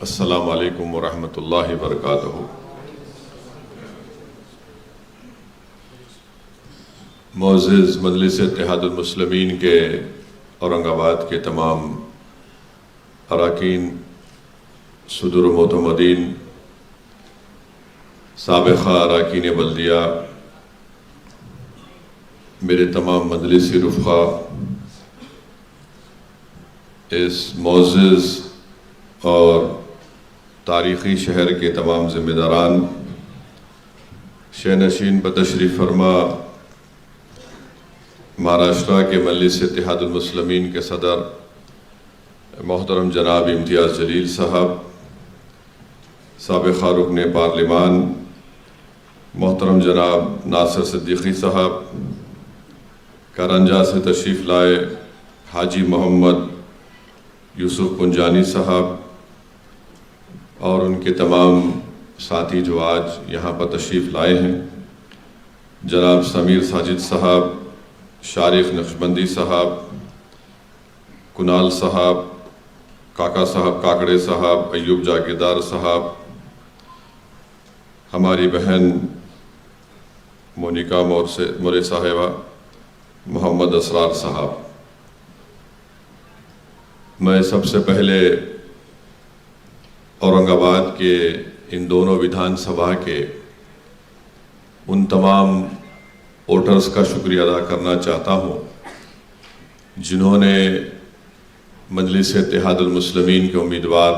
السلام علیکم ورحمۃ اللہ وبرکاتہ۔ معزز مجلس اتحاد المسلمین کے اورنگ آباد کے تمام اراکین، صدور و معتمدین، سابقہ اراکین بلدیہ، میرے تمام مجلسی رفقا، اس معزز اور تاریخی شہر کے تمام ذمہ داران، شہنشین بتشریف فرما مہاراشٹرا کے مجلس اتحاد المسلمین کے صدر محترم جناب امتیاز جلیل صاحب، سابقہ رکن پارلیمان محترم جناب ناصر صدیقی صاحب، کارنجا سے تشریف لائے حاجی محمد یوسف پنجانی صاحب اور ان کے تمام ساتھی جو آج یہاں پر تشریف لائے ہیں، جناب سمیر ساجد صاحب، شارق نقشبندی صاحب، کنال صاحب، کاکا صاحب کاکڑے صاحب، ایوب جاگیردار صاحب، ہماری بہن مونیکا مورے صاحبہ، محمد اسرار صاحب، میں سب سے پہلے اورنگ آباد کے ان دونوں ودھان سبھا کے ان تمام ووٹرز کا شکریہ ادا کرنا چاہتا ہوں جنہوں نے مجلس اتحاد المسلمین کے امیدوار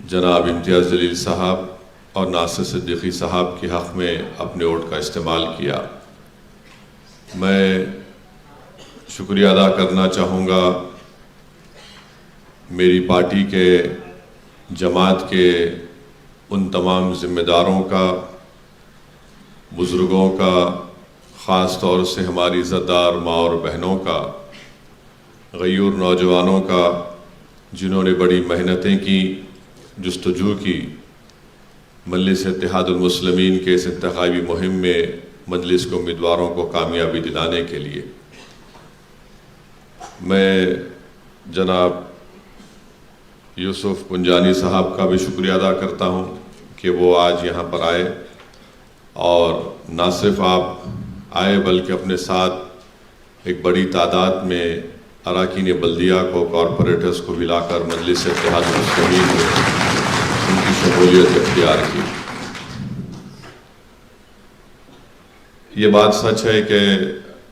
جناب امتیاز جلیل صاحب اور ناصر صدیقی صاحب کے حق میں اپنے ووٹ کا استعمال کیا۔ میں شکریہ ادا کرنا چاہوں گا میری پارٹی کے، جماعت کے ان تمام ذمہ داروں کا، بزرگوں کا، خاص طور سے ہماری عزتدار ماں اور بہنوں کا، غیور نوجوانوں کا، جنہوں نے بڑی محنتیں کی، جستجو کی مجلس اتحاد المسلمین کے اس انتخابی مہم میں مجلس کے امیدواروں کو کامیابی دلانے کے لیے۔ میں جناب یوسف پنجانی صاحب کا بھی شکریہ ادا کرتا ہوں کہ وہ آج یہاں پر آئے، اور نہ صرف آپ آئے بلکہ اپنے ساتھ ایک بڑی تعداد میں اراکین بلدیہ کو، کارپوریٹرز کو ملا کر مجلس اتحاد المسلمین میں ان کی شمولیت اختیار کی۔ یہ بات سچ ہے کہ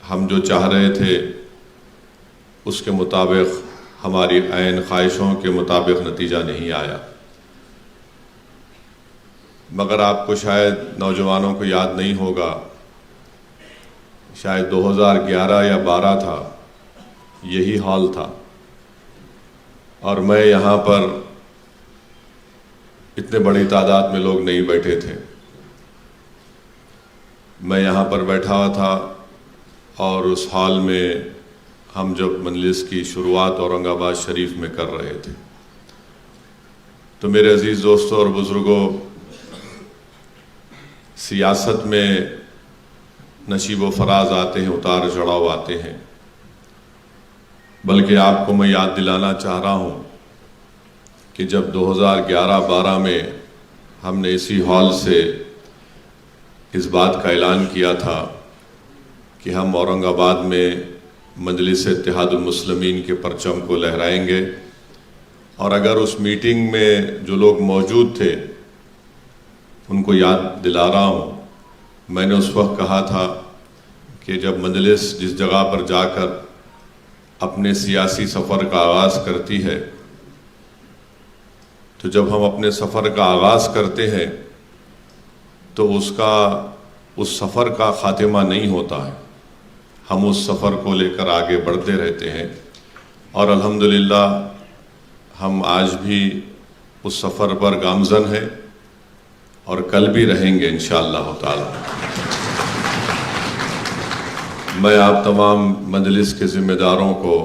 ہم جو چاہ رہے تھے اس کے مطابق، ہماری عین خواہشوں کے مطابق نتیجہ نہیں آیا، مگر آپ کو شاید نوجوانوں کو یاد نہیں ہوگا، شاید 2011 یا 12 تھا، یہی حال تھا، اور میں یہاں پر اتنے بڑی تعداد میں لوگ نہیں بیٹھے تھے، میں یہاں پر بیٹھا ہوا تھا، اور اس حال میں ہم جب مجلس کی شروعات اورنگ آباد شریف میں کر رہے تھے، تو میرے عزیز دوستوں اور بزرگوں، سیاست میں نشیب و فراز آتے ہیں، اتار چڑھاؤ آتے ہیں، بلکہ آپ کو میں یاد دلانا چاہ رہا ہوں کہ جب 2011-12 میں ہم نے اسی ہال سے اس بات کا اعلان کیا تھا کہ ہم اورنگ آباد میں مجلس اتحاد المسلمین کے پرچم کو لہرائیں گے، اور اگر اس میٹنگ میں جو لوگ موجود تھے ان کو یاد دلا رہا ہوں، میں نے اس وقت کہا تھا کہ جب مجلس جس جگہ پر جا کر اپنے سیاسی سفر کا آغاز کرتی ہے، تو جب ہم اپنے سفر کا آغاز کرتے ہیں تو اس سفر کا خاتمہ نہیں ہوتا ہے، ہم اس سفر کو لے کر آگے بڑھتے رہتے ہیں، اور الحمدللہ ہم آج بھی اس سفر پر گامزن ہیں اور کل بھی رہیں گے انشاءاللہ تعالی۔ میں آپ تمام مجلس کے ذمہ داروں کو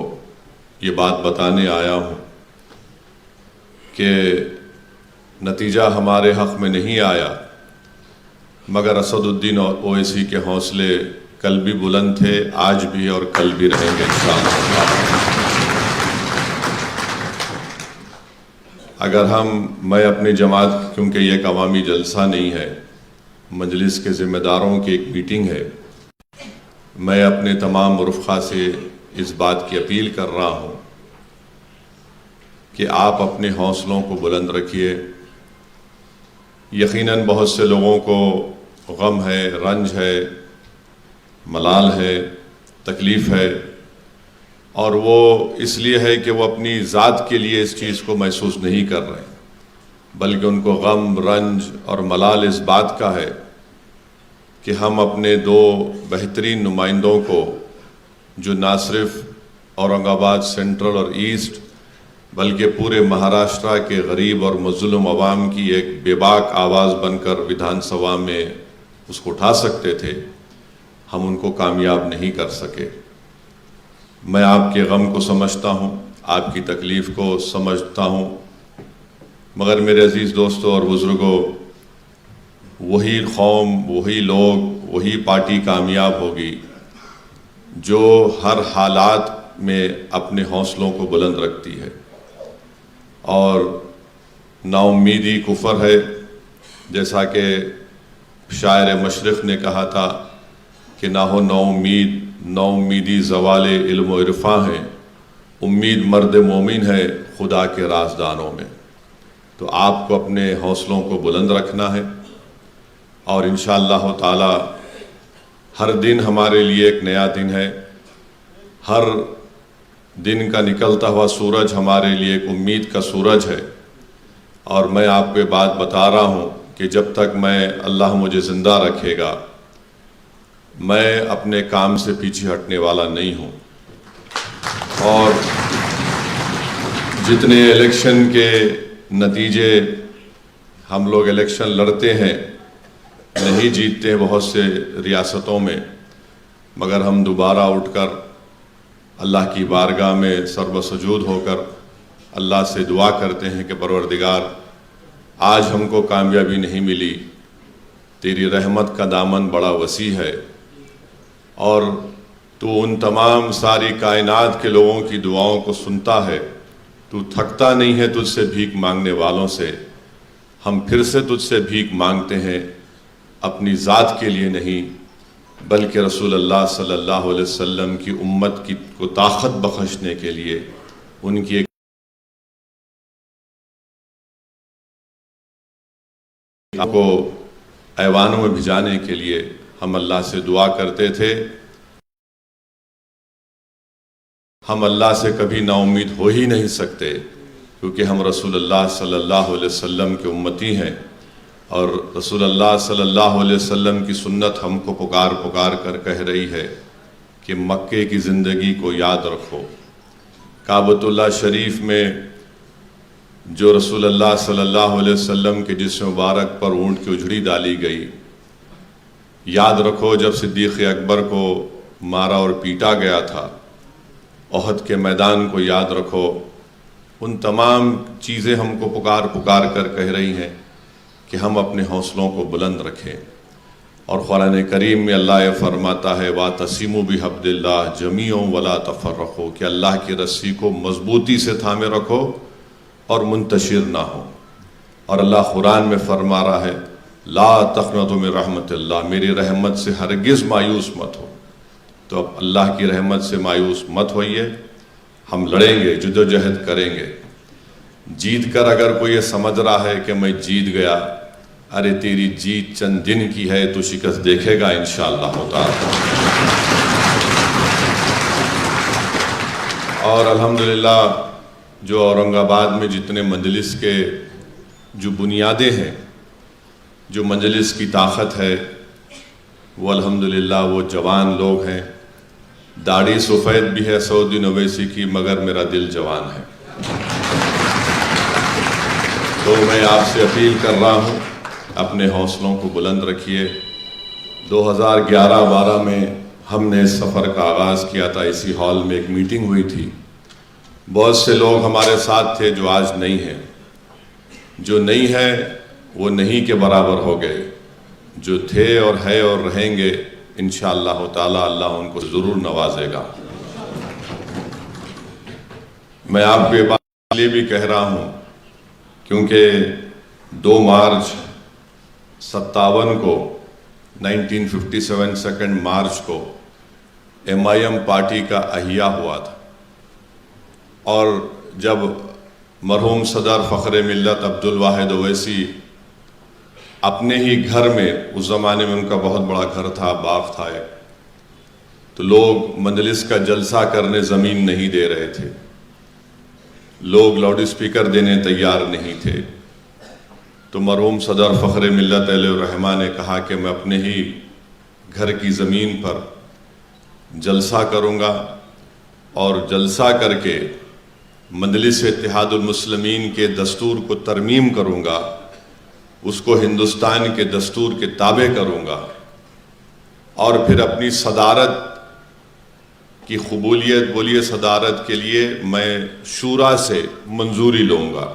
یہ بات بتانے آیا ہوں کہ نتیجہ ہمارے حق میں نہیں آیا، مگر اسد الدین اویسی کے حوصلے کل بھی بلند تھے، آج بھی اور کل بھی رہیں گے انشاءاللہ۔ میں اپنی جماعت، کیونکہ یہ ایک عوامی جلسہ نہیں ہے، مجلس کے ذمہ داروں کی ایک میٹنگ ہے، میں اپنے تمام رفقا سے اس بات کی اپیل کر رہا ہوں کہ آپ اپنے حوصلوں کو بلند رکھیے۔ یقیناً بہت سے لوگوں کو غم ہے، رنج ہے، ملال ہے، تکلیف ہے، اور وہ اس لیے ہے کہ وہ اپنی ذات کے لیے اس چیز کو محسوس نہیں کر رہے، بلکہ ان کو غم، رنج اور ملال اس بات کا ہے کہ ہم اپنے دو بہترین نمائندوں کو، جو نہ صرف اورنگ آباد سینٹرل اور ایسٹ بلکہ پورے مہاراشٹرا کے غریب اور مظلوم عوام کی ایک بے باک آواز بن کر ودھان سبھا میں اس کو اٹھا سکتے تھے، ہم ان کو کامیاب نہیں کر سکے۔ میں آپ کے غم کو سمجھتا ہوں، آپ کی تکلیف کو سمجھتا ہوں، مگر میرے عزیز دوستوں اور بزرگوں، وہی قوم، وہی لوگ، وہی پارٹی کامیاب ہوگی جو ہر حالات میں اپنے حوصلوں کو بلند رکھتی ہے۔ اور نا امیدی کفر ہے، جیسا کہ شاعر مشرق نے کہا تھا کہ نہ ہو نا امیدی زوال علم و عرفاں ہے، امید مرد مومن ہے خدا کے رازدانوں میں۔ تو آپ کو اپنے حوصلوں کو بلند رکھنا ہے، اور انشاءاللہ تعالی ہر دن ہمارے لیے ایک نیا دن ہے، ہر دن کا نکلتا ہوا سورج ہمارے لیے ایک امید کا سورج ہے۔ اور میں آپ کو بات بتا رہا ہوں کہ جب تک اللہ مجھے زندہ رکھے گا، میں اپنے کام سے پیچھے ہٹنے والا نہیں ہوں۔ اور جتنے الیکشن کے نتیجے ہم لوگ الیکشن لڑتے ہیں، نہیں جیتتے بہت سے ریاستوں میں، مگر ہم دوبارہ اٹھ کر اللہ کی بارگاہ میں سر بسجود ہو کر اللہ سے دعا کرتے ہیں کہ پروردگار، آج ہم کو کامیابی نہیں ملی، تیری رحمت کا دامن بڑا وسیع ہے، اور تو ان تمام ساری کائنات کے لوگوں کی دعاؤں کو سنتا ہے، تو تھکتا نہیں ہے تجھ سے بھیک مانگنے والوں سے۔ ہم پھر سے تجھ سے بھیک مانگتے ہیں، اپنی ذات کے لیے نہیں بلکہ رسول اللہ صلی اللہ علیہ وسلم کی امت کو طاقت بخشنے کے لیے، ان کی ایک کو ایوانوں میں بھجانے کے لیے ہم اللہ سے دعا کرتے تھے۔ ہم اللہ سے کبھی نا امید ہو ہی نہیں سکتے، کیونکہ ہم رسول اللہ صلی اللہ علیہ وسلم کے امتی ہیں، اور رسول اللہ صلی اللہ علیہ وسلم کی سنت ہم کو پکار پکار کر کہہ رہی ہے کہ مکے کی زندگی کو یاد رکھو۔ کعبۃ اللہ شریف میں جو رسول اللہ صلی اللہ علیہ وسلم کے جسم مبارک پر اونٹ کی اجڑی ڈالی گئی، یاد رکھو جب صدیق اکبر کو مارا اور پیٹا گیا تھا، احد کے میدان کو یاد رکھو۔ ان تمام چیزیں ہم کو پکار پکار کر کہہ رہی ہیں کہ ہم اپنے حوصلوں کو بلند رکھیں۔ اور قرآن کریم میں اللہ یہ فرماتا ہے وَاعْتَصِمُوا بِحَبْلِ اللَّهِ جَمِيعًا وَلَا تَفَرَّقُوا، کہ اللہ کی رسی کو مضبوطی سے تھامے رکھو اور منتشر نہ ہو۔ اور اللہ قرآن میں فرما رہا ہے لا تقنطوا من رحمت اللہ، میری رحمت سے ہرگز مایوس مت ہو۔ تو اب اللہ کی رحمت سے مایوس مت ہوئیے، ہم لڑیں گے، جدوجہد کریں گے۔ جیت کر اگر کوئی یہ سمجھ رہا ہے کہ میں جیت گیا، ارے تیری جیت چند دن کی ہے، تو شکست دیکھے گا انشاءاللہ تعالی۔ اور الحمدللہ جو اورنگ آباد میں جتنے مجلس کے جو بنیادیں ہیں، جو مجلس کی طاقت ہے، وہ الحمدللہ وہ جوان لوگ ہیں۔ داڑھی سفید بھی ہے سعودی اویسی کی، مگر میرا دل جوان ہے۔ تو میں آپ سے اپیل کر رہا ہوں، اپنے حوصلوں کو بلند رکھیے۔ 2011-12 میں ہم نے اس سفر کا آغاز کیا تھا، اسی ہال میں ایک میٹنگ ہوئی تھی، بہت سے لوگ ہمارے ساتھ تھے جو آج نہیں ہیں۔ جو نہیں ہے وہ نہیں کے برابر ہو گئے، جو تھے اور ہے اور رہیں گے انشاءاللہ تعالی اللہ ان کو ضرور نوازے گا۔ میں آپ کو یہ بات اس لیے بھی کہہ رہا ہوں کیونکہ 2 مارچ 57 کو 1957 2 مارچ کو MIM پارٹی کا احیا ہوا تھا، اور جب مرحوم صدر فخر ملت عبدالواحد اویسی اپنے ہی گھر میں، اس زمانے میں ان کا بہت بڑا گھر تھا، باغ تھا ایک، تو لوگ مجلس کا جلسہ کرنے زمین نہیں دے رہے تھے، لوگ لاؤڈ اسپیکر دینے تیار نہیں تھے، تو مرحوم صدر فخر ملت علیہ الرحمہ نے کہا کہ میں اپنے ہی گھر کی زمین پر جلسہ کروں گا، اور جلسہ کر کے مجلس اتحاد المسلمین کے دستور کو ترمیم کروں گا، اس کو ہندوستان کے دستور کے تابع کروں گا، اور پھر اپنی صدارت کی قبولیت، بولیے صدارت کے لیے میں شورا سے منظوری لوں گا۔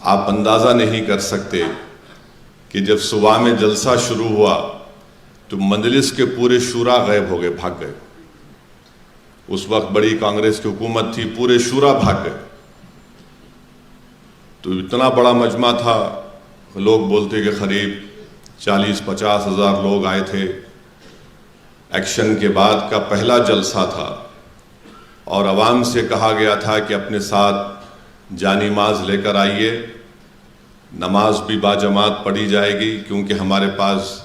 آپ اندازہ نہیں کر سکتے کہ جب صبح میں جلسہ شروع ہوا تو مجلس کے پورے شورا غائب ہو گئے، بھاگ گئے۔ اس وقت بڑی کانگریس کی حکومت تھی، پورے شورا بھاگ گئے۔ تو اتنا بڑا مجمع تھا، لوگ بولتے کہ قریب 40-50 ہزار لوگ آئے تھے۔ ایکشن کے بعد کا پہلا جلسہ تھا، اور عوام سے کہا گیا تھا کہ اپنے ساتھ جانماز لے کر آئیے، نماز بھی باجماعت پڑھی جائے گی، کیونکہ ہمارے پاس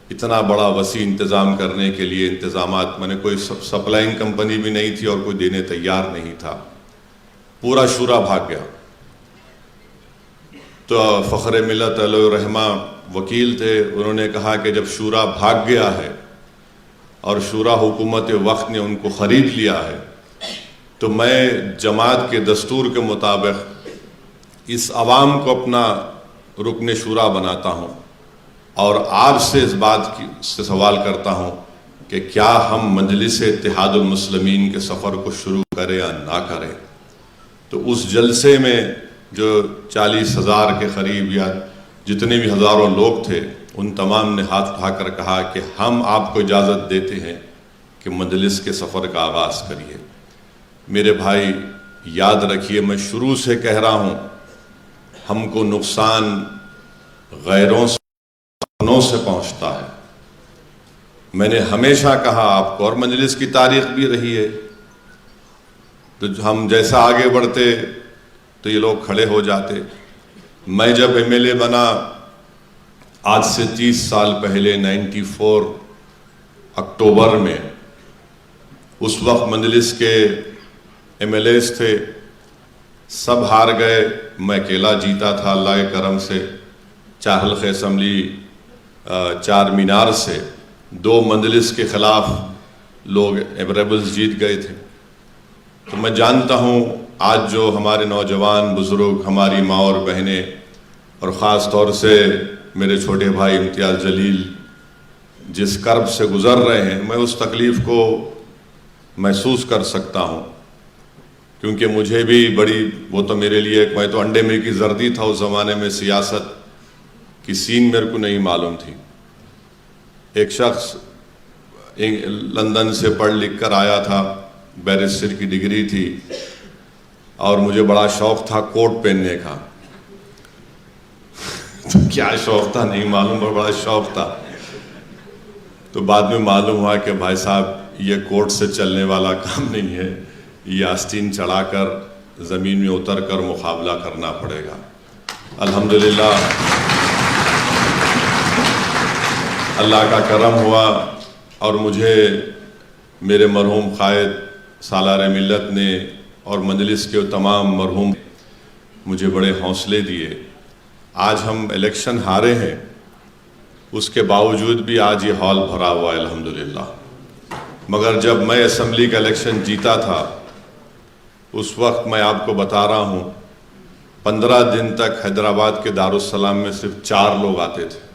اتنا بڑا وسیع انتظام کرنے کے لیے انتظامات، میں نے کوئی سپلائنگ کمپنی بھی نہیں تھی اور کوئی دینے تیار نہیں تھا، پورا شورا بھاگ گیا۔ تو فخر ملت علیہ الرحمہ وکیل تھے، انہوں نے کہا کہ جب شورا بھاگ گیا ہے اور شورا حکومت وقت نے ان کو خرید لیا ہے، تو میں جماعت کے دستور کے مطابق اس عوام کو اپنا رکن شورا بناتا ہوں، اور آپ سے اس بات سے سوال کرتا ہوں کہ کیا ہم مجلس اتحاد المسلمین کے سفر کو شروع کریں یا نہ کریں۔ تو اس جلسے میں جو 40 ہزار کے قریب یا جتنے بھی ہزاروں لوگ تھے، ان تمام نے ہاتھ اٹھا کر کہا کہ ہم آپ کو اجازت دیتے ہیں کہ مجلس کے سفر کا آغاز کریے۔ میرے بھائی یاد رکھیے، میں شروع سے کہہ رہا ہوں، ہم کو نقصان غیروں سے پہنچتا ہے۔ میں نے ہمیشہ کہا آپ کو، اور مجلس کی تاریخ بھی رہی ہے، تو ہم جیسا آگے بڑھتے تو یہ لوگ کھڑے ہو جاتے۔ میں جب MLA بنا آج سے 30 سال پہلے 94 اکتوبر میں، اس وقت مجلس کے MLAs تھے، سب ہار گئے، میں اکیلا جیتا تھا اللہ کے کرم سے۔ 4 حلقہ اسمبلی، 4 مینار سے 2 مجلس کے خلاف لوگ ریبلز جیت گئے تھے۔ تو میں جانتا ہوں آج جو ہمارے نوجوان بزرگ، ہماری ماں اور بہنیں، اور خاص طور سے میرے چھوٹے بھائی امتیاز جلیل جس کرب سے گزر رہے ہیں، میں اس تکلیف کو محسوس کر سکتا ہوں، کیونکہ مجھے بھی بڑی، وہ تو میرے لیے، میں تو انڈے میں کی زردی تھا اس زمانے میں، سیاست کی سین میرے کو نہیں معلوم تھی۔ ایک شخص لندن سے پڑھ لکھ کر آیا تھا، بیرسٹر کی ڈگری تھی، اور مجھے بڑا شوق تھا کوٹ پہننے کا۔ تو کیا شوق تھا نہیں معلوم، پر بڑا شوق تھا۔ تو بعد میں معلوم ہوا کہ بھائی صاحب یہ کوٹ سے چلنے والا کام نہیں ہے، یہ آستین چڑھا کر زمین میں اتر کر مقابلہ کرنا پڑے گا۔ الحمدللہ اللہ کا کرم ہوا، اور مجھے میرے مرحوم قائد سالار ملت نے اور مجلس کے تمام مرحوم مجھے بڑے حوصلے دیے۔ آج ہم الیکشن ہارے ہیں، اس کے باوجود بھی آج یہ ہال بھرا ہوا ہے الحمدللہ۔ مگر جب میں اسمبلی کا الیکشن جیتا تھا، اس وقت میں آپ کو بتا رہا ہوں 15 دن تک حیدرآباد کے دارالسلام میں صرف 4 لوگ آتے تھے۔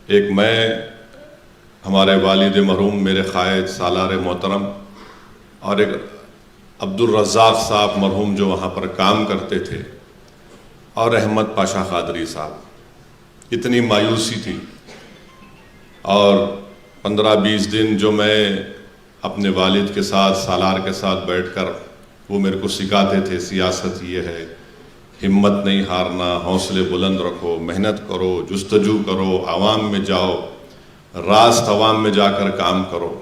ایک میں، ہمارے والد مرحوم میرے قائد سالار محترم، اور ایک عبدالرزاق صاحب مرحوم جو وہاں پر کام کرتے تھے، اور احمد پاشا قادری صاحب۔ اتنی مایوسی تھی، اور 15-20 دن جو میں اپنے والد کے ساتھ، سالار کے ساتھ بیٹھ کر، وہ میرے کو سکھاتے تھے سیاست یہ ہے ہمت نہیں ہارنا، حوصلے بلند رکھو، محنت کرو، جستجو کرو، عوام میں جاؤ، راست عوام میں جا کر کام کرو۔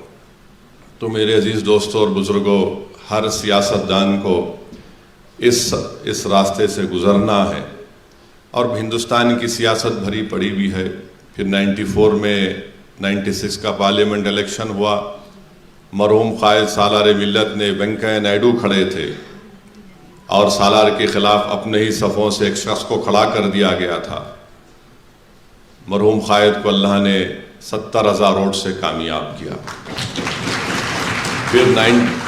تو میرے عزیز دوستوں اور بزرگوں، ہر سیاستدان کو اس راستے سے گزرنا ہے، اور ہندوستان کی سیاست بھری پڑی بھی ہے۔ پھر 94 میں 96 کا پارلیمنٹ الیکشن ہوا، مرحوم قائد سالار ملت نے وینکیا نائیڈو کھڑے تھے، اور سالار کے خلاف اپنے ہی صفوں سے ایک شخص کو کھڑا کر دیا گیا تھا۔ مرحوم قائد کو اللہ نے 70,000 ووٹ سے کامیاب کیا۔ پھر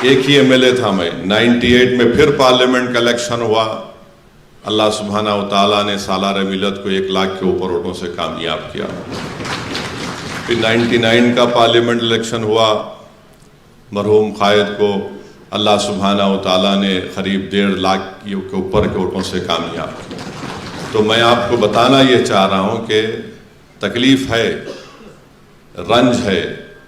ایک ہی ایم ایل اے تھا میں، 98 میں پھر پارلیمنٹ کا الیکشن ہوا، اللہ سبحانہ و تعالیٰ نے سالار ملت کو 1 لاکھ کے اوپر ووٹوں سے کامیاب کیا۔ پھر 99 کا پارلیمنٹ الیکشن ہوا، مرحوم قائد کو اللہ سبحانہ و تعالیٰ نے قریب 1.5 لاکھ کے اوپر کے ووٹوں سے کامیاب کیا۔ تو میں آپ کو بتانا یہ چاہ رہا ہوں کہ تکلیف ہے، رنج ہے،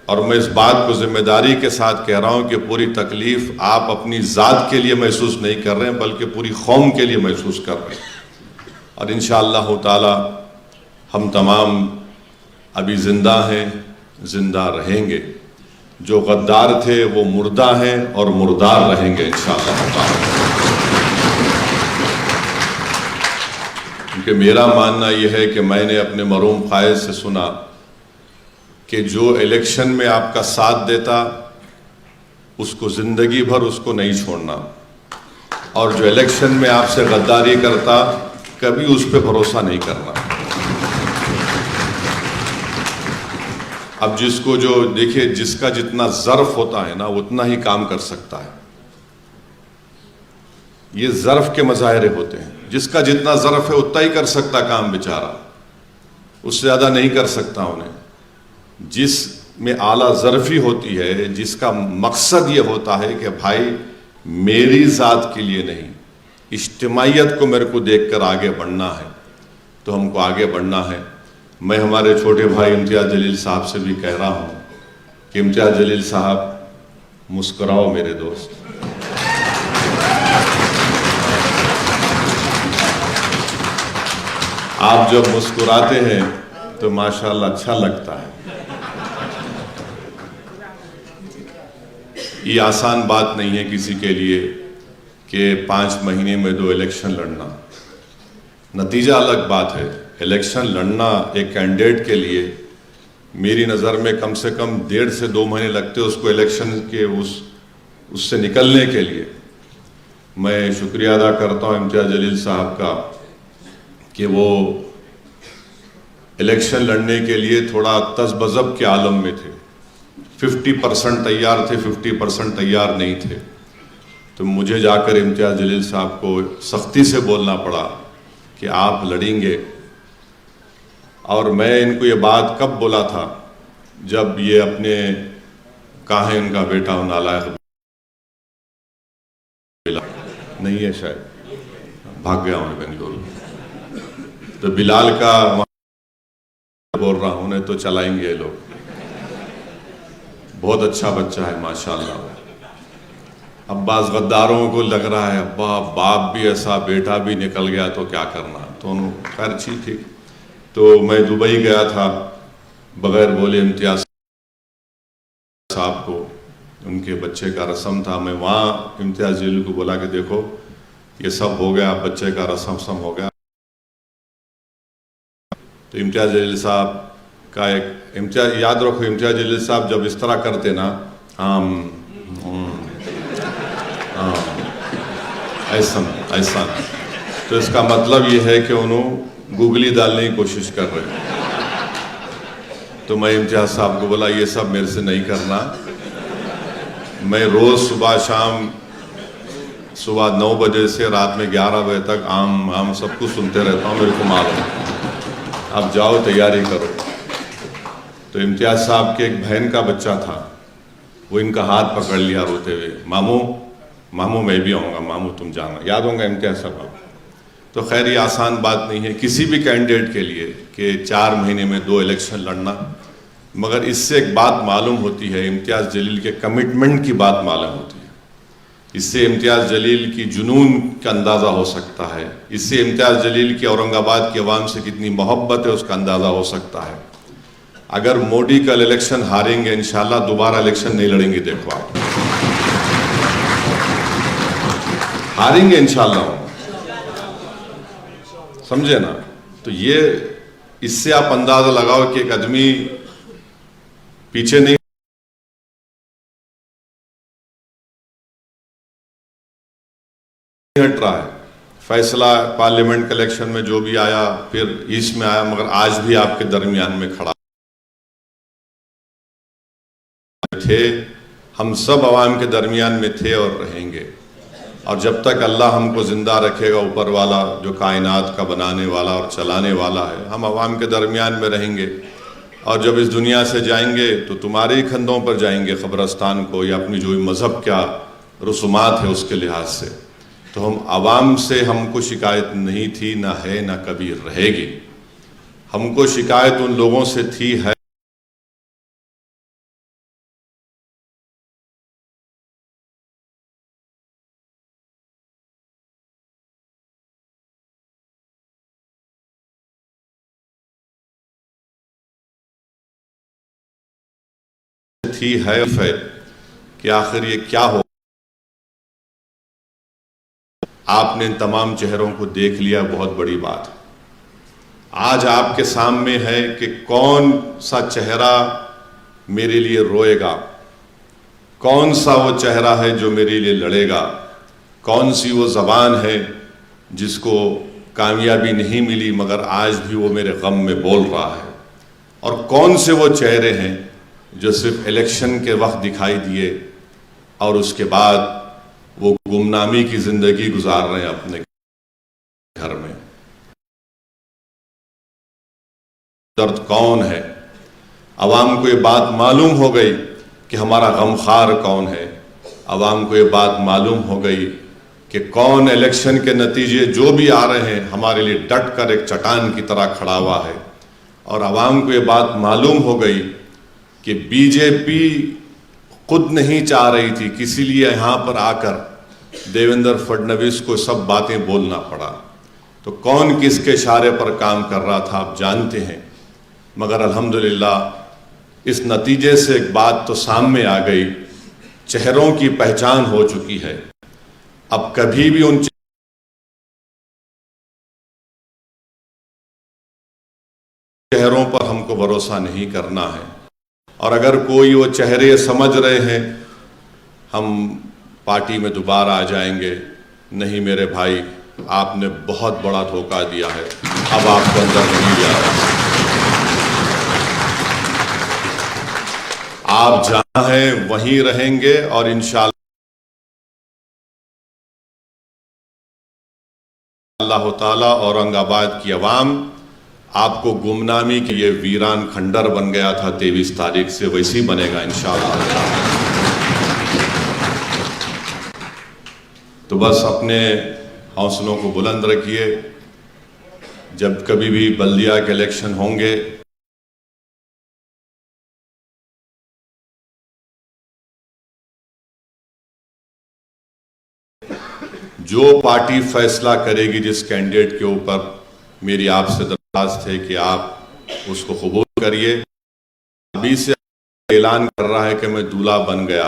اور میں اس بات کو ذمہ داری کے ساتھ کہہ رہا ہوں کہ پوری تکلیف آپ اپنی ذات کے لیے محسوس نہیں کر رہے ہیں، بلکہ پوری قوم کے لیے محسوس کر رہے ہیں۔ اور انشاءاللہ تعالی ہم تمام ابھی زندہ ہیں، زندہ رہیں گے۔ جو غدار تھے وہ مردہ ہیں اور مردار رہیں گے انشاءاللہ تعالی۔ کیونکہ میرا ماننا یہ ہے کہ میں نے اپنے مرحوم قائد سے سنا کہ جو الیکشن میں آپ کا ساتھ دیتا اس کو زندگی بھر اس کو نہیں چھوڑنا، اور جو الیکشن میں آپ سے غداری کرتا کبھی اس پہ بھروسہ نہیں کرنا۔ اب جس کو جو دیکھیں، جس کا جتنا ظرف ہوتا ہے نا اتنا ہی کام کر سکتا ہے۔ یہ ظرف کے مظاہرے ہوتے ہیں، جس کا جتنا ظرف ہے اتنا ہی کر سکتا کام بیچارہ، اس سے زیادہ نہیں کر سکتا انہیں۔ جس میں اعلیٰ ظرفی ہوتی ہے، جس کا مقصد یہ ہوتا ہے کہ بھائی میری ذات کے لیے نہیں، اجتماعیت کو میرے کو دیکھ کر آگے بڑھنا ہے، تو ہم کو آگے بڑھنا ہے۔ میں ہمارے چھوٹے بھائی امتیاز جلیل صاحب سے بھی کہہ رہا ہوں کہ امتیاز جلیل صاحب مسکراؤ میرے دوست۔ آپ جب مسکراتے ہیں تو ماشاءاللہ اچھا لگتا ہے۔ یہ آسان بات نہیں ہے کسی کے لیے کہ 5 مہینے میں 2 الیکشن لڑنا۔ نتیجہ الگ بات ہے، الیکشن لڑنا ایک کینڈیڈیٹ کے لیے میری نظر میں کم سے کم 1.5 سے 2 مہینے لگتے اس کو الیکشن کے اس سے نکلنے کے لیے۔ میں شکریہ ادا کرتا ہوں امتیاز جلیل صاحب کا کہ وہ الیکشن لڑنے کے لیے تھوڑا تذبذب کے عالم میں تھے، 50% تیار تھے، 50% تیار نہیں تھے۔ تو مجھے جا کر امتیاز جلیل صاحب کو سختی سے بولنا پڑا کہ آپ لڑیں گے۔ اور میں ان کو یہ بات کب بولا تھا، جب یہ اپنے کہاں ہے ان کا بیٹا نالائق نہیں ہے، شاید بھاگ گیا ہوں بنگلور، تو بلال کا بول رہا ہوں، تو چلائیں گے یہ لوگ۔ بہت اچھا بچہ ہے ماشاءاللہ۔ اب بعض غداروں کو لگ رہا ہے ابا باپ بھی ایسا بیٹا بھی نکل گیا تو کیا کرنا، تو انہوں خیر اچھی تھی۔ تو میں دبئی گیا تھا بغیر بولے امتیاز صاحب کو، ان کے بچے کا رسم تھا، میں وہاں امتیاز جلیل کو بولا کہ دیکھو یہ سب ہو گیا، بچے کا رسم ہو گیا۔ تو امتیاز جلیل صاحب کا ایک یاد رکھو، امتیاز جلیل صاحب جب اس طرح کرتے نا ایسا، تو اس کا مطلب یہ ہے کہ انہوں گوگلی ڈالنے کی کوشش کر رہے ہیں۔ تو میں امتیاز صاحب کو بولا یہ سب میرے سے نہیں کرنا، میں روز صبح شام، صبح 9 بجے سے رات میں 11 بجے تک عام سب کچھ سنتے رہتا ہوں، میرے کو معلوم ہے، اب جاؤ تیاری کرو۔ تو امتیاز صاحب کے ایک بہن کا بچہ تھا، وہ ان کا ہاتھ پکڑ لیا روتے ہوئے، ماموں میں بھی آؤں گا، ماموں تم جانا، یاد ہوں گا امتیاز صاحب۔ تو خیر یہ آسان بات نہیں ہے کسی بھی کینڈیڈیٹ کے لیے کہ 4 مہینے میں 2 الیکشن لڑنا، مگر اس سے ایک بات معلوم ہوتی ہے، امتیاز جلیل کے کمٹمنٹ کی بات معلوم ہوتی ہے۔ اس سے امتیاز جلیل کی جنون کا اندازہ ہو سکتا ہے، اس سے امتیاز جلیل کی اورنگ آباد کی عوام سے کتنی محبت ہے اس کا اندازہ ہو سکتا ہے۔ اگر مودی کل الیکشن ہاریں گے انشاءاللہ دوبارہ الیکشن نہیں لڑیں گے، دیکھو آپ ہاریں گے انشاءاللہ، سمجھے نا؟ تو یہ اس سے آپ اندازہ لگاؤ کہ ایک آدمی پیچھے نہیں ہٹ رہا ہے۔ فیصلہ پارلیمنٹ کے الیکشن میں جو بھی آیا پھر ایسٹ میں آیا، مگر آج بھی آپ کے درمیان میں کھڑا تھے، ہم سب عوام کے درمیان میں تھے اور رہیں گے، اور جب تک اللہ ہم کو زندہ رکھے گا، اوپر والا جو کائنات کا بنانے والا اور چلانے والا ہے، ہم عوام کے درمیان میں رہیں گے۔ اور جب اس دنیا سے جائیں گے تو تمہارے ہی کندھوں پر جائیں گے قبرستان کو، یا اپنی جو مذہب کیا رسومات ہے اس کے لحاظ سے۔ تو ہم عوام سے ہم کو شکایت نہیں تھی، نہ ہے، نہ کبھی رہے گی۔ ہم کو شکایت ان لوگوں سے تھی، ہے کہ آخر یہ کیا ہو۔ آپ نے ان تمام چہروں کو دیکھ لیا، بہت بڑی بات۔ آج آپ کے سامنے ہے کہ کون سا چہرہ میرے لیے روئے گا، کون سا وہ چہرہ ہے جو میرے لیے لڑے گا، کون سی وہ زبان ہے جس کو کامیابی نہیں ملی مگر آج بھی وہ میرے غم میں بول رہا ہے، اور کون سے وہ چہرے ہیں جو صرف الیکشن کے وقت دکھائی دیے اور اس کے بعد وہ گمنامی کی زندگی گزار رہے ہیں اپنے گھر میں۔ درد کون ہے؟ عوام کو یہ بات معلوم ہو گئی کہ ہمارا غمخوار کون ہے، عوام کو یہ بات معلوم ہو گئی کہ کون الیکشن کے نتیجے جو بھی آ رہے ہیں ہمارے لیے ڈٹ کر ایک چٹان کی طرح کھڑا ہوا ہے، اور عوام کو یہ بات معلوم ہو گئی کہ بی جے پی خود نہیں چاہ رہی تھی، کسی لیے یہاں پر آ کر دیویندر فڈنویس کو سب باتیں بولنا پڑا۔ تو کون کس کے اشارے پر کام کر رہا تھا آپ جانتے ہیں، مگر الحمدللہ اس نتیجے سے ایک بات تو سامنے آ گئی، چہروں کی پہچان ہو چکی ہے۔ اب کبھی بھی ان چہروں پر ہم کو بھروسہ نہیں کرنا ہے، اور اگر کوئی وہ چہرے سمجھ رہے ہیں ہم پارٹی میں دوبارہ آ جائیں گے، نہیں میرے بھائی، آپ نے بہت بڑا دھوکہ دیا ہے، اب آپ کو اندر نہیں جا رہا۔ آپ جہاں ہیں وہیں رہیں گے، اور انشاءاللہ اللہ تعالیٰ اورنگ آباد کی عوام آپ کو گمنامی کے یہ ویران کھنڈر بن گیا تھا 23 تاریخ سے، ویسی بنے گا انشاءاللہ۔ تو بس اپنے حوصلوں کو بلند رکھیے، جب کبھی بھی بلدیہ کے الیکشن ہوں گے جو پارٹی فیصلہ کرے گی جس کینڈیڈیٹ کے اوپر، میری آپ سے درخواست ہے کہ آپ اس کو قبول کریے۔ ابھی سے اعلان کر رہا ہے کہ میں دولہا بن گیا،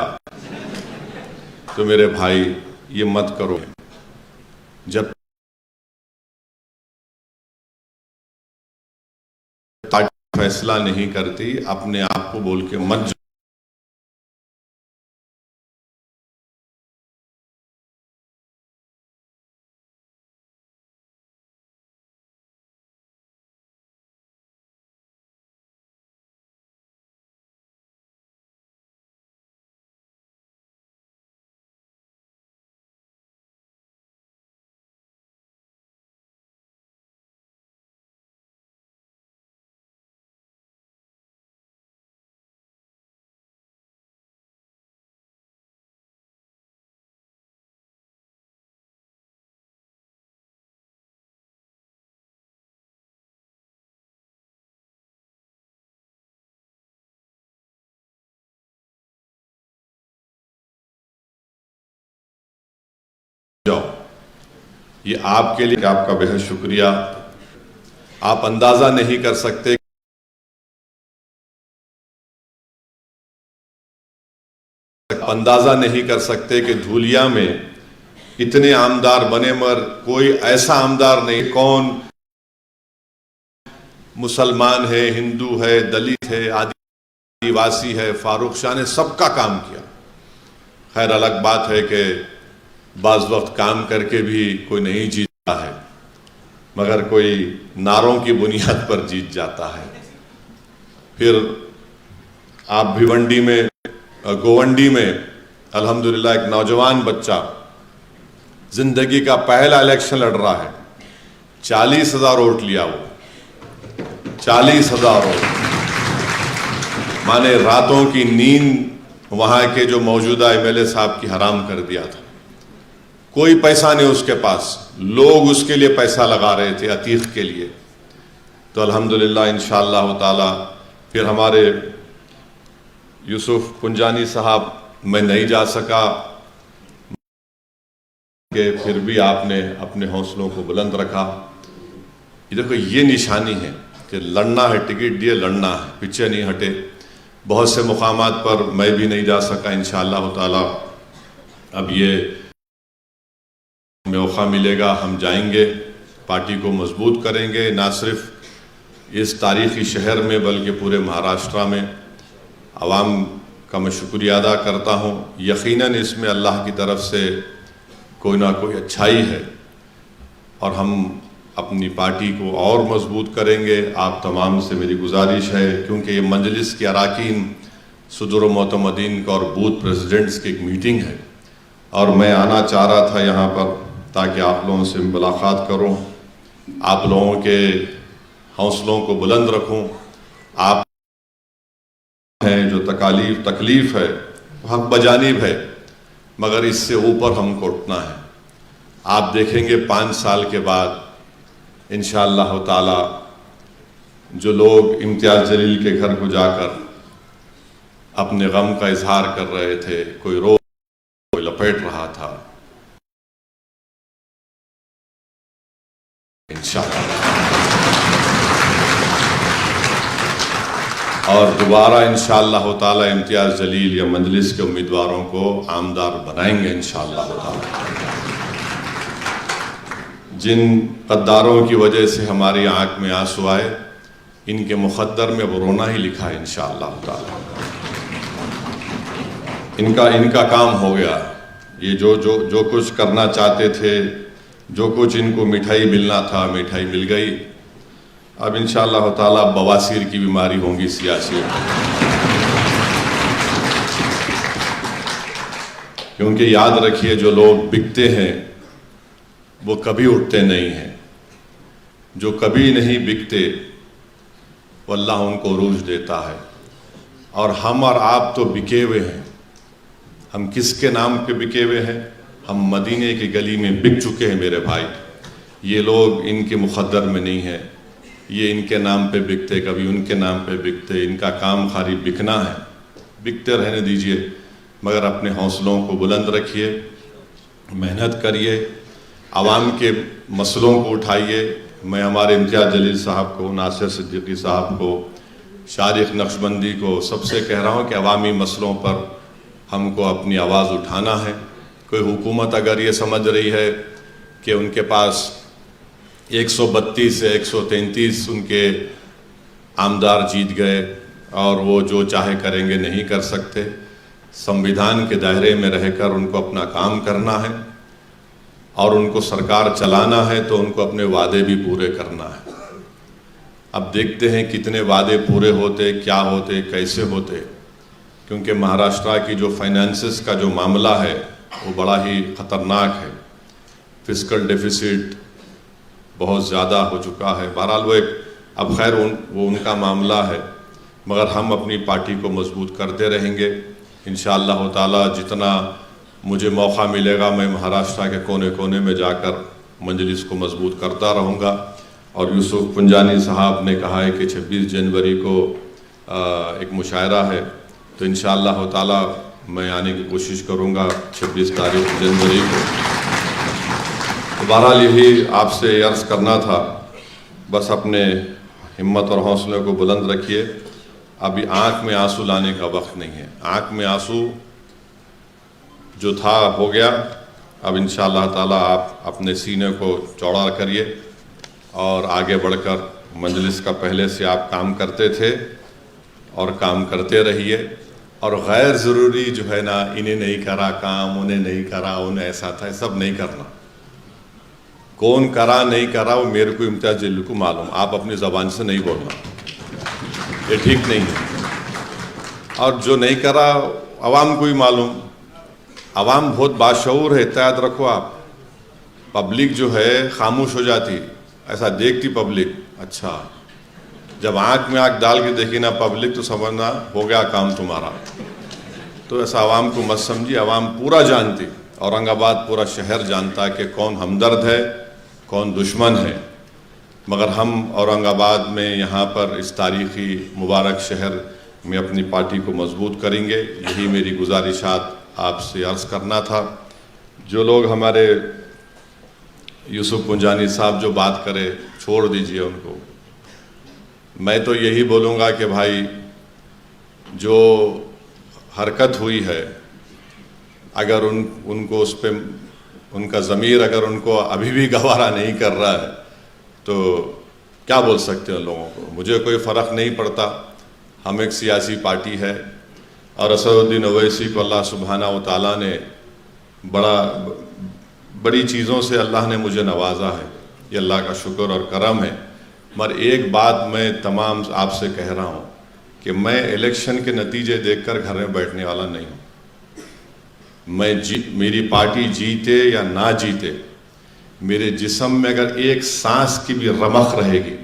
تو میرے بھائی یہ مت کرو۔ جب پارٹی فیصلہ نہیں کرتی اپنے آپ کو بول کے مت جاؤ، یہ آپ کے لیے آپ کا بہت شکریہ. آپ اندازہ نہیں کر سکتے کہ دھولیا میں اتنے عامدار بنے، مگر کوئی ایسا عامدار نہیں. کون مسلمان ہے، ہندو ہے، دلت ہے، آدیواسی ہے، فاروق شاہ نے سب کا کام کیا. خیر الگ بات ہے کہ بعض وقت کام کر کے بھی کوئی نہیں جیتا ہے، مگر کوئی نعروں کی بنیاد پر جیت جاتا ہے. پھر آپ بھیونڈی میں، گوونڈی میں الحمدللہ ایک نوجوان بچہ زندگی کا پہلا الیکشن لڑ رہا ہے. 40,000 ووٹ لیا، وہ 40,000 ووٹ. مانے راتوں کی نیند وہاں کے جو موجودہ ایم ایل اے صاحب کی حرام کر دیا تھا. کوئی پیسہ نہیں اس کے پاس، لوگ اس کے لیے پیسہ لگا رہے تھے عتیق کے لیے. تو الحمدللہ انشاءاللہ تعالی پھر ہمارے یوسف پنجانی صاحب، میں نہیں جا سکا کہ پھر بھی آپ نے اپنے حوصلوں کو بلند رکھا. یہ دیکھو، یہ نشانی ہے کہ لڑنا ہے، ٹکٹ دیے لڑنا ہے، پیچھے نہیں ہٹے. بہت سے مقامات پر میں بھی نہیں جا سکا. انشاءاللہ تعالی اب یہ موقع ملے گا، ہم جائیں گے، پارٹی کو مضبوط کریں گے، نہ صرف اس تاریخی شہر میں بلکہ پورے مہاراشٹرا میں. عوام کا میں شکریہ ادا کرتا ہوں. یقیناً اس میں اللہ کی طرف سے کوئی نہ کوئی اچھائی ہے، اور ہم اپنی پارٹی کو اور مضبوط کریں گے. آپ تمام سے میری گزارش ہے، کیونکہ یہ مجلس کے اراکین، صدر و معتمدین کا اور بوتھ پریزیڈنٹس کی ایک میٹنگ ہے، اور میں آنا چاہ رہا تھا یہاں پر تاکہ آپ لوگوں سے ملاقات کروں، آپ لوگوں کے حوصلوں کو بلند رکھوں. آپ ہیں جو تکلیف ہے حق بجانب ہے، مگر اس سے اوپر ہم کو اٹھنا ہے. آپ دیکھیں گے 5 سال کے بعد انشاءاللہ تعالی جو لوگ امتیاز جلیل کے گھر کو جا کر اپنے غم کا اظہار کر رہے تھے، کوئی رو کوئی لپیٹ رہا تھا، انشاءاللہ اور دوبارہ انشاءاللہ تعالی امتیاز جلیل یا مجلس کے امیدواروں کو عامدار بنائیں گے انشاءاللہ تعالی. جن غداروں کی وجہ سے ہماری آنکھ میں آنسو آئے، ان کے مقدر میں وہ رونا ہی لکھا ہے انشاءاللہ تعالی. ان کا کام ہو گیا. یہ جو کچھ کرنا چاہتے تھے، جو کچھ ان کو مٹھائی ملنا تھا، مٹھائی مل گئی. اب انشاءاللہ تعالی بواسیر کی بیماری ہوں گی سیاسی، کیونکہ یاد رکھیے جو لوگ بکتے ہیں وہ کبھی اٹھتے نہیں ہیں. جو کبھی نہیں بکتے وہ اللہ ان کو عروج دیتا ہے. اور ہم اور آپ تو بکے ہوئے ہیں. ہم کس کے نام پہ بکے ہوئے ہیں؟ ہم مدینے کی گلی میں بک چکے ہیں میرے بھائی. یہ لوگ ان کے مقدر میں نہیں ہیں. یہ ان کے نام پہ بکتے، کبھی ان کے نام پہ بکتے. ان کا کام خالی بکنا ہے. بکتے رہنے دیجئے، مگر اپنے حوصلوں کو بلند رکھیے، محنت کریے، عوام کے مسئلوں کو اٹھائیے. میں ہمارے امتیاز جلیل صاحب کو، ناصر صدیقی صاحب کو، شارق نقشبندی کو سب سے کہہ رہا ہوں کہ عوامی مسئلوں پر ہم کو اپنی آواز اٹھانا ہے. کوئی حکومت اگر یہ سمجھ رہی ہے کہ ان کے پاس 132 سے 133 ان کے عامدار جیت گئے اور وہ جو چاہے کریں گے، نہیں کر سکتے. سمویدھان کے دائرے میں رہ کر ان کو اپنا کام کرنا ہے، اور ان کو سرکار چلانا ہے تو ان کو اپنے وعدے بھی پورے کرنا ہے. اب دیکھتے ہیں کتنے وعدے پورے ہوتے، کیا ہوتے، کیسے ہوتے. کیونکہ مہاراشٹرا کی جو فائنانسز کا جو معاملہ ہے وہ بڑا ہی خطرناک ہے. فسکل ڈیفیسٹ بہت زیادہ ہو چکا ہے. بہرحال وہ اب خیر وہ ان کا معاملہ ہے، مگر ہم اپنی پارٹی کو مضبوط کرتے رہیں گے انشاءاللہ تعالی. جتنا مجھے موقع ملے گا میں مہاراشٹرا کے کونے کونے میں جا کر مجلس کو مضبوط کرتا رہوں گا. اور یوسف پنجانی صاحب نے کہا ہے کہ 26 جنوری کو ایک مشاعرہ ہے، تو انشاءاللہ تعالی میں آنے کی کوشش کروں گا 26 تاریخ جنوری کو. بہرحال یہی آپ سے عرض کرنا تھا، بس اپنے ہمت اور حوصلے کو بلند رکھیے. ابھی آنکھ میں آنسو لانے کا وقت نہیں ہے. آنکھ میں آنسو جو تھا ہو گیا. اب انشاءاللہ تعالیٰ آپ اپنے سینے کو چوڑا کریے اور آگے بڑھ کر مجلس کا پہلے سے آپ کام کرتے تھے اور کام کرتے رہیے. اور غیر ضروری جو ہے نا، انہیں نہیں کرا کام، انہیں نہیں کرا، انہیں ایسا تھا، سب نہیں کرنا. کون کرا نہیں کرا وہ میرے کو امتیاز جلیل کو معلوم. آپ اپنی زبان سے نہیں بولنا، یہ ٹھیک نہیں ہے. اور جو نہیں کرا عوام کو ہی معلوم. عوام بہت باشعور ہے، یاد رکھو آپ. پبلک جو ہے خاموش ہو جاتی، ایسا دیکھتی پبلک. اچھا جب آنکھ میں آنکھ ڈال کے دیکھی نا پبلک تو سمجھنا ہو گیا کام تمہارا. تو ایسا عوام کو مت سمجھی. عوام پورا جانتی، اورنگ آباد پورا شہر جانتا ہے کہ کون ہمدرد ہے کون دشمن ہے. مگر ہم اورنگ آباد میں یہاں پر اس تاریخی مبارک شہر میں اپنی پارٹی کو مضبوط کریں گے. یہی میری گزارشات آپ سے عرض کرنا تھا. جو لوگ ہمارے یوسف پنجانی صاحب جو بات کرے چھوڑ دیجئے ان کو. میں تو یہی بولوں گا کہ بھائی جو حرکت ہوئی ہے، اگر ان کو اس پہ ان کا ضمیر اگر ان کو ابھی بھی گوارا نہیں کر رہا ہے تو کیا بول سکتے ہیں لوگوں کو. مجھے کوئی فرق نہیں پڑتا. ہم ایک سیاسی پارٹی ہے اور اسد الدین اویسی کو اللہ سبحانہ و تعالیٰ نے بڑی چیزوں سے اللہ نے مجھے نوازا ہے. یہ اللہ کا شکر اور کرم ہے. مگر ایک بات میں تمام آپ سے کہہ رہا ہوں کہ میں الیکشن کے نتیجے دیکھ کر گھر میں بیٹھنے والا نہیں ہوں. میری پارٹی جیتے یا نہ جیتے، میرے جسم میں اگر ایک سانس کی بھی رمق رہے گی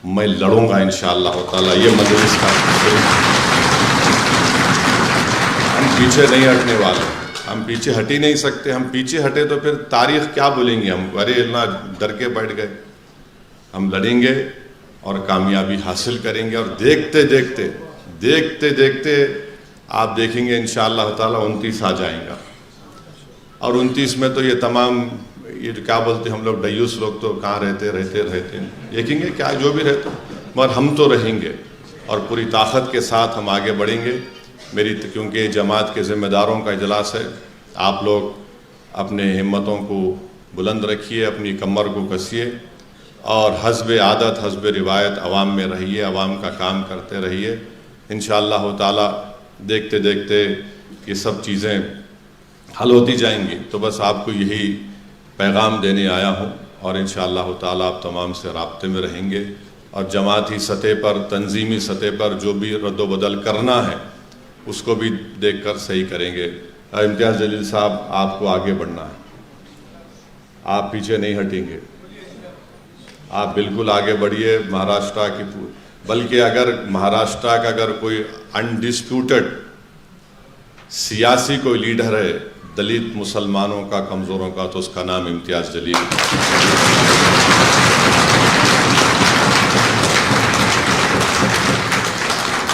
میں لڑوں گا انشاءاللہ تعالیٰ. یہ مجلس کا ہم پیچھے نہیں ہٹنے والے. ہم پیچھے ہٹ ہی نہیں سکتے. ہم پیچھے ہٹے تو پھر تاریخ کیا بولیں گے ہم. ارے اللہ ڈر کے بیٹھ گئے. ہم لڑیں گے اور کامیابی حاصل کریں گے. اور دیکھتے دیکھتے آپ دیکھیں گے انشاءاللہ تعالیٰ 29 آ جائیں گا. اور 29 میں تو یہ تمام یہ کیا بولتے ہم لوگ ڈیوس لوگ تو کہاں رہتے دیکھیں گے کیا جو بھی رہتے. مگر ہم تو رہیں گے اور پوری طاقت کے ساتھ ہم آگے بڑھیں گے. کیونکہ جماعت کے ذمہ داروں کا اجلاس ہے. آپ لوگ اپنے ہمتوں کو بلند رکھیے، اپنی کمر کو کسیے اور حسب عادت حسب روایت عوام میں رہیے، عوام کا کام کرتے رہیے. انشاءاللہ تعالیٰ دیکھتے دیکھتے یہ سب چیزیں حل ہوتی جائیں گی. تو بس آپ کو یہی پیغام دینے آیا ہوں اور انشاءاللہ تعالیٰ آپ تمام سے رابطے میں رہیں گے اور جماعتی سطح پر، تنظیمی سطح پر جو بھی رد و بدل کرنا ہے اس کو بھی دیکھ کر صحیح کریں گے. امتیاز جلیل صاحب آپ کو آگے بڑھنا ہے. آپ پیچھے نہیں ہٹیں گے. آپ بالکل آگے بڑھیے. مہاراشٹرا کی بلکہ اگر مہاراشٹرا کا اگر کوئی انڈسپیوٹڈ سیاسی کوئی لیڈر ہے دلت مسلمانوں کا، کمزوروں کا، تو اس کا نام امتیاز جلیل.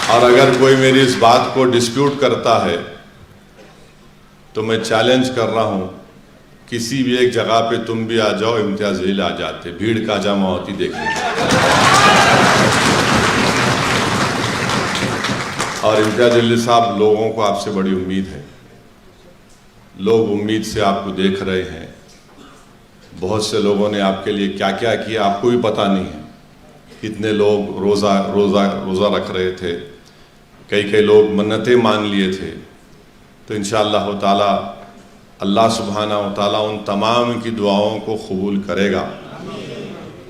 اور اگر کوئی میری اس بات کو ڈسپیوٹ کرتا ہے تو میں چیلنج کر رہا ہوں، کسی بھی ایک جگہ پہ تم بھی آ جاؤ، امتیاز جلیل آ جاتے. بھیڑ کا جمع ہوتی دیکھیں. اور امتیاز جلیل صاحب، لوگوں کو آپ سے بڑی امید ہے. لوگ امید سے آپ کو دیکھ رہے ہیں. بہت سے لوگوں نے آپ کے لیے کیا کیا کیا آپ کو بھی پتہ نہیں ہے. کتنے لوگ روزہ رکھ رہے تھے، کئی لوگ منتیں مان لیے تھے. تو انشاءاللہ تعالیٰ اللہ سبحانہ و تعالیٰ ان تمام کی دعاؤں کو قبول کرے گا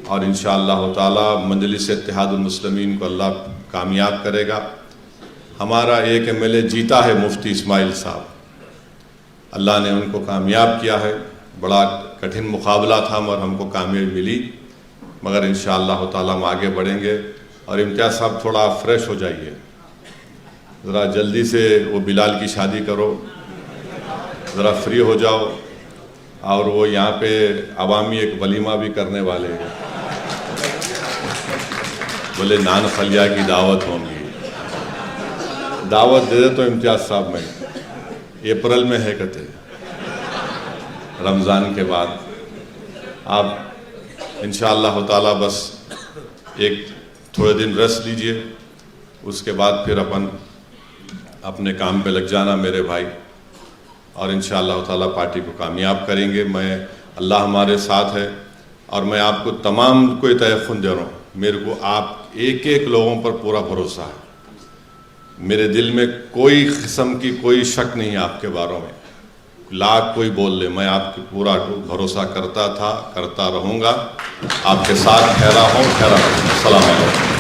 اور انشاءاللہ تعالیٰ مجلس اتحاد المسلمین کو اللہ کامیاب کرے گا. ہمارا ایک MLA جیتا ہے، مفتی اسماعیل صاحب. اللہ نے ان کو کامیاب کیا ہے. بڑا کٹھن مقابلہ تھا مگر ہم کو کامیابی ملی. مگر انشاءاللہ تعالیٰ ہم آگے بڑھیں گے. اور امتیاز صاحب تھوڑا فریش ہو جائیے، ذرا جلدی سے وہ بلال کی شادی کرو، ذرا فری ہو جاؤ. اور وہ یہاں پہ عوامی ایک ولیمہ بھی کرنے والے ہیں، بولے نان خلیہ کی دعوت ہوں گی. دعوت دے دے تو امتیاز صاحب میں اپریل میں ہے کہتے رمضان کے بعد. آپ انشاءاللہ تعالی بس ایک تھوڑے دن ریسٹ لیجئے، اس کے بعد پھر اپنے کام پہ لگ جانا میرے بھائی، اور انشاءاللہ تعالی پارٹی کو کامیاب کریں گے۔ اللہ ہمارے ساتھ ہے، اور میں آپ کو تمام کو یہ تیقن دے رہا ہوں، میرے کو آپ ایک ایک لوگوں پر پورا بھروسہ ہے، میرے دل میں کوئی قسم کی کوئی شک نہیں ہے آپ کے باروں میں، لاکھ کوئی بول لے، میں آپ کی پورا بھروسہ کرتا تھا، کرتا رہوں گا، آپ کے ساتھ ٹھہرا ہوں، ٹھہرا رہوں۔ السلام علیکم۔